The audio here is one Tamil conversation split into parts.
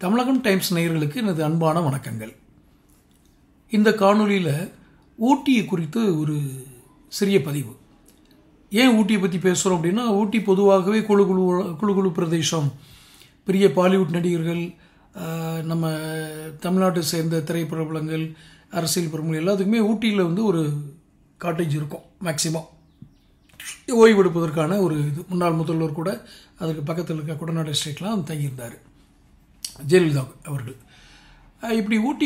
தமிழகம் டைம்ஸ் நேயர்களுக்கு எனது அன்பான வணக்கங்கள். இந்த காணொலியில் ஊட்டியை குறித்து ஒரு சிறிய பதிவு. ஏன் ஊட்டியை பற்றி பேசுகிறோம் அப்படின்னா, ஊட்டி பொதுவாகவே குழு பிரதேசம், பெரிய பாலிவுட் நடிகர்கள், நம்ம தமிழ்நாட்டை சேர்ந்த திரைப்பிரபலங்கள், அரசியல் பிரமுகர்கள் எல்லாத்துக்குமே ஊட்டியில் ஒரு காட்டேஜ் இருக்கும். மேக்சிமம் ஓய்வெடுப்பதற்கான ஒரு இது. முன்னாள் முதல்வர் கூட அதுக்கு பக்கத்தில் இருக்க குடநாடு எஸ்டேட்லாம் தங்கியிருந்தார், ஜெயலலிதா அவர்கள். இப்படி ஊட்டி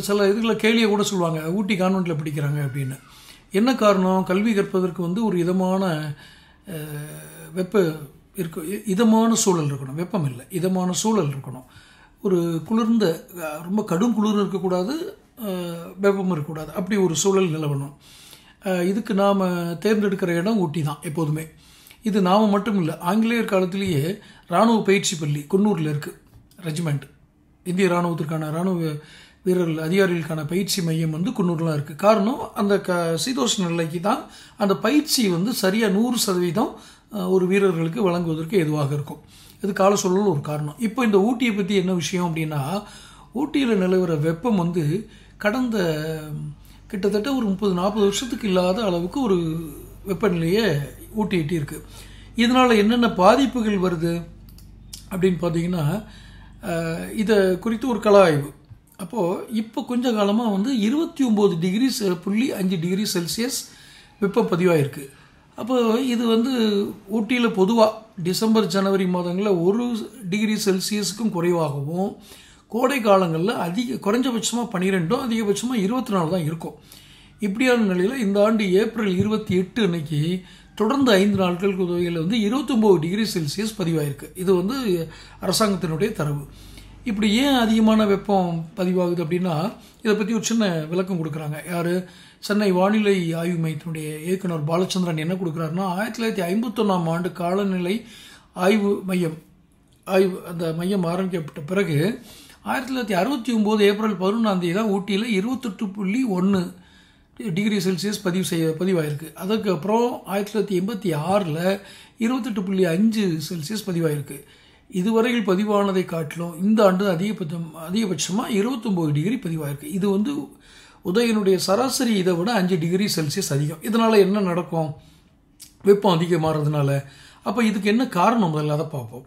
சில இதுகளை கேலியை கூட சொல்லுவாங்க, ஊட்டி கான்வென்ட்டில் படிக்கிறாங்க அப்படின்னு. என்ன காரணம்? கல்வி கற்பதற்கு ஒரு இதமான இதமான சூழல் இருக்கணும். வெப்பம் இல்லை, இதமான சூழல் இருக்கணும். ஒரு குளிர்ந்த, ரொம்ப கடும் குளிர் இருக்கக்கூடாது, வெப்பம் இருக்கக்கூடாது, அப்படி ஒரு சூழல் நிலவணும். இதுக்கு நாம் தேர்ந்தெடுக்கிற இடம் ஊட்டி தான் எப்போதுமே. இது நாம் மட்டும் இல்லை, ஆங்கிலேயர் காலத்திலேயே இராணுவ பயிற்சி பள்ளி குன்னூரில் இருக்குது. ரெஜிமெண்ட், இந்திய இராணுவத்திற்கான இராணுவ வீரர்கள் அதிகாரிகளுக்கான பயிற்சி மையம் குன்னூர்லாம் இருக்குது. காரணம், அந்த சீதோஷ்ண நிலைக்கு தான் அந்த பயிற்சி சரியாக 100% ஒரு வீரர்களுக்கு வழங்குவதற்கு எதுவாக இருக்கும். இது கால சூழல் ஒரு காரணம். இப்போ இந்த ஊட்டியை பற்றி என்ன விஷயம் அப்படின்னா, ஊட்டியில் நிலவர வெப்பம் கடந்த கிட்டத்தட்ட ஒரு 30-40 வருஷத்துக்கு இல்லாத அளவுக்கு ஒரு வெப்பநிலையை ஊட்டி எட்டியிருக்கு. இதனால் என்னென்ன பாதிப்புகள் வருது அப்படின்னு பார்த்தீங்கன்னா, இதை குறித்து ஒரு கள ஆய்வு. அப்போது இப்போ கொஞ்ச காலமாக 29.5 டிகிரி செல்சியஸ் வெப்பம் பதிவாயிருக்கு. அப்போ இது ஊட்டியில் பொதுவாக டிசம்பர் ஜனவரி மாதங்களில் 1 டிகிரி செல்சியஸுக்கும் குறைவாகவும், கோடை காலங்களில் குறைஞ்சபட்சமாக 12, அதிகபட்சமாக 24 தான் இருக்கும். இப்படியான நிலையில் இந்த ஆண்டு ஏப்ரல் 28 அன்னைக்கு தொடர்ந்து 5 நாட்களுக்கு உதவியில் 29 டிகிரி செல்சியஸ் பதிவாயிருக்கு. இது அரசாங்கத்தினுடைய தரவு. இப்படி ஏன் அதிகமான வெப்பம் பதிவாகுது அப்படின்னா, இதை பற்றி ஒரு சின்ன விளக்கம் கொடுக்குறாங்க. யார்? சென்னை வானிலை ஆய்வு மையத்தினுடைய இயக்குனர் பாலச்சந்திரன் என்ன கொடுக்குறாருன்னா, 1951ஆம் ஆண்டு காலநிலை ஆய்வு மையம் அந்த மையம் ஆரம்பிக்கப்பட்ட பிறகு 1969 ஏப்ரல் 11ஆம் தேதி தான் ஊட்டியில் 28.1 டிகிரி செல்சியஸ் பதிவாயிருக்கு. அதுக்கப்புறம் 1986 28.5 செல்சியஸ் பதிவாயிருக்கு. இதுவரையில் பதிவானதை காட்டிலும் இந்த ஆண்டு அதிகபட்சமாக 29 டிகிரி பதிவாயிருக்கு. இது உதயனுடைய சராசரி இதை விட 5 டிகிரி செல்சியஸ் அதிகம். இதனால் என்ன நடக்கும்? வெப்பம் அதிகமாகிறதுனால. அப்போ இதுக்கு என்ன காரணம்? முதல்ல அதை பார்ப்போம்.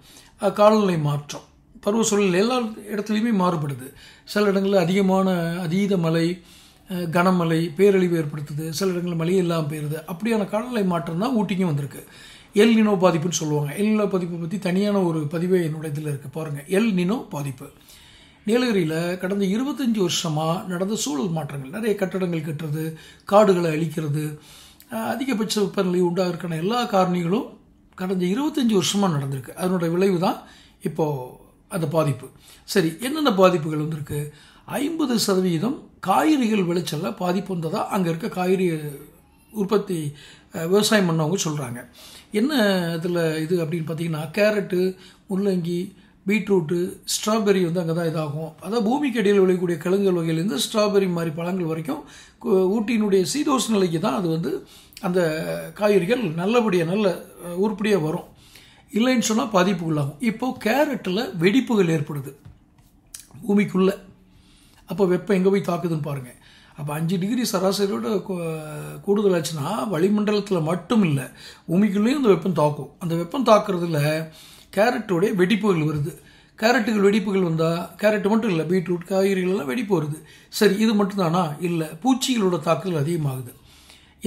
காலநிலை மாற்றம், பருவ சூழல் எல்லா இடத்துலையுமே மாறுபடுது. சில இடங்களில் அதீத மழை, கனமழை, பேரழிவு ஏற்படுத்துது. சில இடங்களில் மழை இல்லாமல் போயிடுது. அப்படியான காலநிலை மாற்றம் தான் ஊட்டிக்கும் வந்திருக்கு. எல் நினோ பாதிப்புன்னு சொல்லுவாங்க. எல் நினோ பாதிப்பை பற்றி தனியான ஒரு பதிவே என்னோட இதில் இருக்குது, பாருங்கள். எல் நினோ பாதிப்பு. நீலகிரியில் கடந்த 25 வருஷமாக நடந்த சூழல் மாற்றங்கள், நிறைய கட்டடங்கள் கட்டுறது, காடுகளை அழிக்கிறது, அதிகபட்ச வெப்பநிலை உண்டாகிறதுக்கான எல்லா காரணிகளும் கடந்த 25 வருஷமாக நடந்திருக்கு. அதனுடைய விளைவு தான் இப்போது அந்த பாதிப்பு. சரி, என்னென்ன பாதிப்புகள் வந்திருக்கு? 50% காய்கறிகள் விளைச்சலில் பாதிப்பு வந்ததாக அங்கே இருக்க காய்கறி உற்பத்தி விவசாயம் பண்ணவங்க சொல்கிறாங்க. என்ன இதில் இது அப்படின்னு பார்த்தீங்கன்னா, கேரட்டு, முள்ளங்கி, பீட்ரூட்டு, ஸ்ட்ராபெரி அங்கே தான் இதாகும். அதாவது பூமிக்கு அடியில் விளையக்கூடிய கிழங்குகள் வகையிலேருந்து ஸ்ட்ராபெரி மாதிரி பழங்கள் வரைக்கும் ஊட்டியினுடைய சீதோஷ நிலைக்கு தான் அது அந்த காய்கறிகள் நல்ல உருப்படியாக வரும். இல்லைன்னு சொன்னால் பாதிப்புக்குள்ளாகும். இப்போது கேரட்டில் வெடிப்புகள் ஏற்படுது பூமிக்குள்ளே. அப்போ வெப்பம் எங்கே போய் தாக்குதுன்னு பாருங்கள். அப்போ 5 டிகிரி சராசரியோட கூடுதலாச்சுன்னா வளிமண்டலத்தில் மட்டும் இல்லை, பூமிக்குள்ளேயும் அந்த வெப்பம் தாக்கும். அந்த வெப்பம் தாக்குறதுல கேரட்டோடைய வெடிப்புகள் வருது. வெடிப்புகள் வந்தால் கேரட்டு மட்டும் இல்லை, பீட்ரூட், காய்கறிகளெல்லாம் வெடிப்பு வருது. சரி, இது மட்டும்தானா? இல்லை, பூச்சிகளோட தாக்குதல் அதிகமாகுது.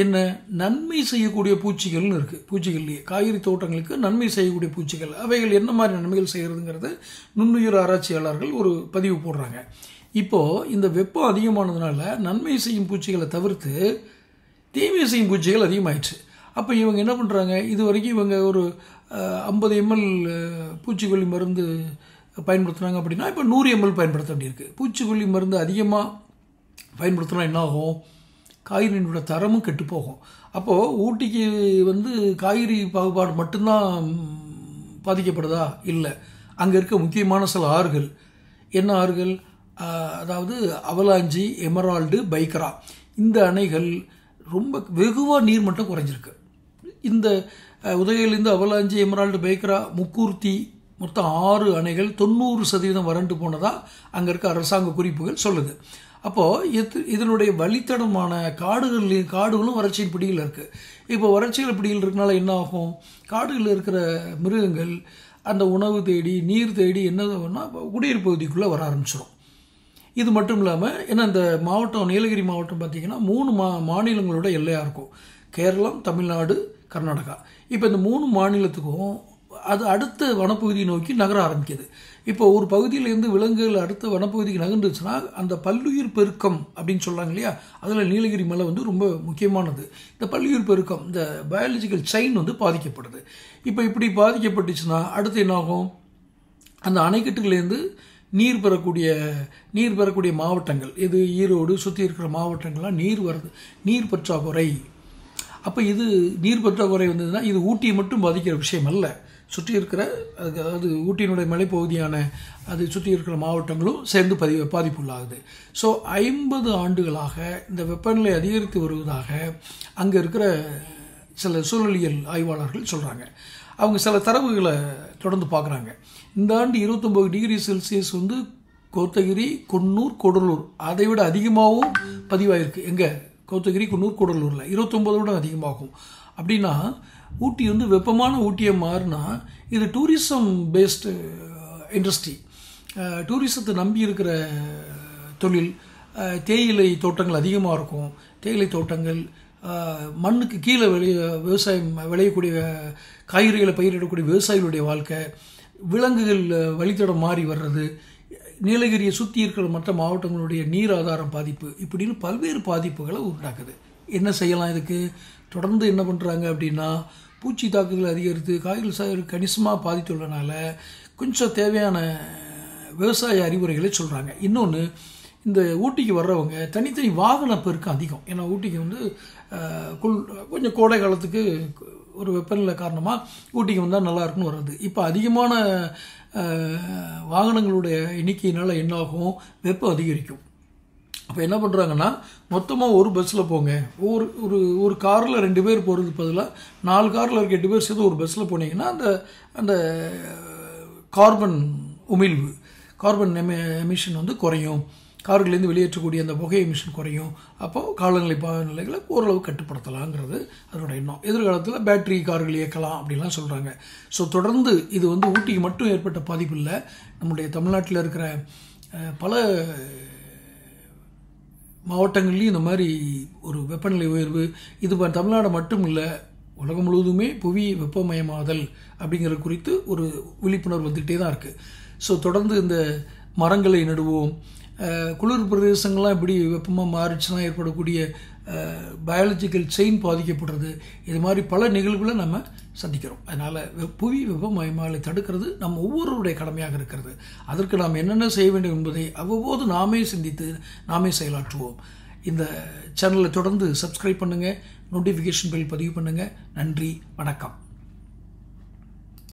என்ன? நன்மை செய்யக்கூடிய பூச்சிகள்னு இருக்குது. பூச்சிகள்லேயே காய்கறி தோட்டங்களுக்கு நன்மை செய்யக்கூடிய பூச்சிகள், அவைகள் என்ன மாதிரி நன்மைகள் செய்கிறதுங்கிறது நுண்ணுயிர் ஆராய்ச்சியாளர்கள் ஒரு பதிவு போடுறாங்க. இப்போது இந்த வெப்பம் அதிகமானதுனால நன்மை செய்யும் பூச்சிகளை தவிர்த்து தீமை செய்யும் பூச்சிகள் அதிகமாயிடுச்சு. அப்போ இவங்க என்ன பண்ணுறாங்க? இது வரைக்கும் இவங்க ஒரு 50 ml பூச்சிக்கொல்லி மருந்து பயன்படுத்துனாங்க அப்படின்னா, இப்போ 100 ml பயன்படுத்த வேண்டியிருக்கு. பூச்சிக்கொல்லி மருந்து அதிகமாக பயன்படுத்தினா என்ன ஆகும்? காய்கறியோட தரமும் கெட்டு போகும். அப்போது ஊட்டிக்கு காய்கறி பாகுபாடு மட்டும்தான் பாதிக்கப்படுதா? இல்லை, அங்கே இருக்க முக்கியமான சில ஆறுகள். என்ன ஆறுகள்? அதாவது அவலாஞ்சி, எமரால்டு, பைக்கரா, இந்த அணைகள் ரொம்ப வெகுவாக நீர்மட்டம் குறைஞ்சிருக்கு. இந்த உதகையிலேருந்து அவலாஞ்சி, எமரால்டு, பைக்கரா, முக்கூர்த்தி, மொத்தம் 6 அணைகள் 90% வறண்டு போனதாக அங்கே இருக்க அரசாங்க குறிப்புகள் சொல்லுது. அப்போது இதனுடைய வழித்தடமான காடுகளும் வறட்சியின் பிடியில் இருக்குது. இப்போ வறட்சிகள் பிடியில் இருக்கனால என்ன ஆகும்? காடுகளில் இருக்கிற மிருகங்கள் அந்த உணவு தேடி நீர் தேடி என்ன குடியிருப்பு பகுதிக்குள்ளே வர ஆரம்பிச்சிடும். இது மட்டும் இல்லாமல் ஏன்னா இந்த மாவட்டம் நீலகிரி மாவட்டம் பார்த்திங்கன்னா 3 மாநிலங்களோட எல்லையாக இருக்கும். கேரளம், தமிழ்நாடு, கர்நாடகா. இப்போ இந்த 3 மாநிலத்துக்கும் அது அடுத்த வனப்பகுதியை நோக்கி நகர ஆரம்பிக்குது. இப்போ ஒரு பகுதியிலேருந்து விலங்குகள் அடுத்த வனப்பகுதிக்கு நகர்ந்துச்சுன்னா அந்த பல்லுயிர் பெருக்கம் அப்படின்னு சொல்கிறாங்க இல்லையா, அதில் நீலகிரி மலை வந்து ரொம்ப முக்கியமானது. இந்த பல்லுயிர் பெருக்கம், இந்த பயாலஜிக்கல் செயின் வந்து பாதிக்கப்படுது. இப்போ இப்படி பாதிக்கப்பட்டுச்சுன்னா அடுத்து என்னாகும்? அந்த அணைக்கட்டுலேருந்து நீர் பெறக்கூடிய மாவட்டங்கள், இது ஈரோடு சுற்றி இருக்கிற மாவட்டங்கள்லாம் நீர் பற்றாக்குறை. அப்போ இது நீர் பற்றாக்குறை வந்ததுன்னா இது ஊட்டியை மட்டும் பாதிக்கிற விஷயம் அல்ல, சுற்றி இருக்கிற அதாவது ஊட்டியினுடைய மலைப்பகுதியான அது சுற்றி இருக்கிற மாவட்டங்களும் சேர்ந்து பாதிப்புள்ளாகுது. ஸோ 50 ஆண்டுகளாக இந்த வெப்பநிலை அதிகரித்து வருவதாக அங்கே இருக்கிற சில சூழலியல் ஆய்வாளர்கள் சொல்கிறாங்க. அவங்க சில தரவுகளை தொடர்ந்து பார்க்குறாங்க. இந்த ஆண்டு 29 டிகிரி செல்சியஸ் வந்து கோத்தகிரி, குன்னூர், கூடலூர் அதை விட அதிகமாகவும் பதிவாயிருக்கு. எங்கே? கோத்தகிரி, குன்னூர், கூடலூரில் 29 விட அதிகமாகும். அப்படின்னா ஊட்டி வந்து வெப்பமான ஊட்டியை மாறினா இது டூரிசம் பேஸ்டு இண்டஸ்ட்ரி, டூரிசத்தை நம்பி இருக்கிற தொழில். தேயிலை தோட்டங்கள் அதிகமாக இருக்கும். தேயிலை தோட்டங்கள், மண்ணுக்கு கீழே விவசாயம் விளையக்கூடிய காய்கறிகளை பயிரிடக்கூடிய விவசாயிகளுடைய வாழ்க்கை, விலங்குகள் வழித்தடம் மாறி வர்றது, நீலகிரியை சுற்றி இருக்கிற மற்ற மாவட்டங்களுடைய நீர் ஆதாரம் பாதிப்பு, இப்படின்னு பல்வேறு பாதிப்புகளை உண்டாக்குது. என்ன செய்யலாம்? இதுக்கு தொடர்ந்து என்ன பண்ணுறாங்க அப்படின்னா, பூச்சி தாக்குதல் அதிகரித்து காய்கறி கணிசமாக பாதித்துள்ளனால கொஞ்சம் தேவையான விவசாய அறிவுரைகளை சொல்கிறாங்க. இன்னொன்று, இந்த ஊட்டிக்கு வர்றவங்க தனித்தனி வாகன பெருக்கம் அதிகம். ஏன்னா ஊட்டிக்கு வந்து கொஞ்சம் கோடை காலத்துக்கு ஒரு வெப்பநிலை காரணமாக ஊட்டிக்கு வந்தால் நல்லா இருக்குன்னு வர்றது. இப்போ அதிகமான வாகனங்களுடைய எண்ணிக்கையினால் என்னாகும்? வெப்பம் அதிகரிக்கும். அப்போ என்ன பண்ணுறாங்கன்னா, மொத்தமாக ஒரு பஸ்ஸில் போங்க, ஒரு காரில் 2 பேர் போகிறதுக்கு பதிலாக 4 காரில் இருக்க 8 பேர் சேர்த்து ஒரு பஸ்ஸில் போனீங்கன்னா அந்த கார்பன் உமிழ்வு, கார்பன் எமிஷன் வந்து குறையும். கார்கள்லேருந்து வெளியேற்றக்கூடிய அந்த புகை எமிஷன் குறையும். அப்போது காலநிலைகளை ஓரளவு கட்டுப்படுத்தலாங்கிறது அதோட எண்ணம். எதிர்காலத்தில் பேட்டரி கார்கள் இயக்கலாம் அப்படின்லாம் சொல்கிறாங்க. ஸோ தொடர்ந்து இது வந்து ஊட்டிக்கு மட்டும் ஏற்பட்ட பாதிப்பு இல்லை, நம்முடைய தமிழ்நாட்டில் இருக்கிற பல மாவட்டங்கள்லேயும் இந்த மாதிரி ஒரு வெப்பநிலை உயர்வு, இது தமிழ்நாடு மட்டும் இல்லை, உலகம் முழுவதுமே புவி வெப்பமயமாதல் அப்படிங்கிறது குறித்து ஒரு விழிப்புணர்வு வந்துகிட்டே தான் இருக்குது. ஸோ தொடர்ந்து இந்த மரங்களை நடுவோம். குளிர் பிரதேசங்கள்லாம் இப்படி வெப்பமாக மாறிச்சுன்னா ஏற்படக்கூடிய பயாலஜிக்கல் செயின் பாதிக்கப்படுறது, இது மாதிரி பல நிகழ்வுகளை நம்ம சந்திக்கிறோம். அதனால் புவி வெப்பமயமாதலை தடுக்கிறது நம்ம ஒவ்வொருவருடைய கடமையாக இருக்கிறது. அதற்கு நாம் என்னென்ன செய்ய வேண்டும் என்பதை அவ்வப்போது நாமே சிந்தித்து நாமே செயலாற்றுவோம். இந்த சேனலை தொடர்ந்து சப்ஸ்கிரைப் பண்ணுங்கள், நோட்டிஃபிகேஷன் பெல் பதிவு பண்ணுங்கள். நன்றி, வணக்கம்.